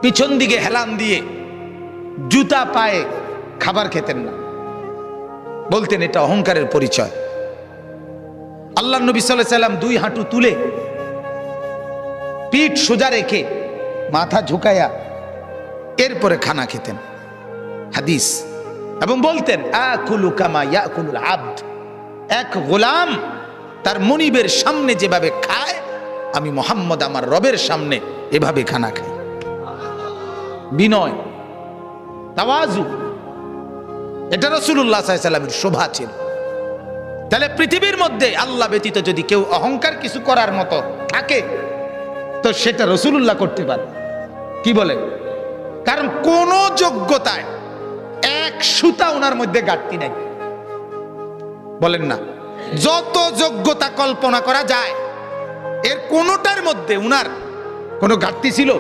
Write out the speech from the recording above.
পিছন দিকে হেলান দিয়ে জুতা পায়ে খাবার খেতেন না, বলতেন এটা অহংকারের পরিচয়। আল্লাহ নবী সাল্লাল্লাহু আলাইহি সাল্লাম দুই হাঁটু তুলে পিঠ সোজা রেখে মাথা ঝুঁকায়া এরপরে খানা খেতেন, হাদিস। এবং বলতেন আকুলু কামা ইয়াকুলুল আবদ, এক গোলাম তার মনিবের সামনে যেভাবে খায় আমি মুহাম্মদ আমার রবের সামনে এভাবে খানা খাই। বিনয়, তাওয়াজু, এটা রাসূলুল্লাহ সাল্লাল্লাহু আলাইহি সাল্লামের শোভা ছিল। তাহলে পৃথিবীর মধ্যে আল্লাহ ব্যতীত যদি কেউ অহংকার কিছু করার মতো থাকে তো সেটা রাসূলুল্লাহ করতে পারে। কি বলে? কারণ কোন যোগ্যতায় এক সুতা ওনার মধ্যে ঘাটতি নাই। বলেন না, যত যোগ্যতা কল্পনা করা যায় এর কোনটার মধ্যে উনার কোনো ঘাটতি ছিল?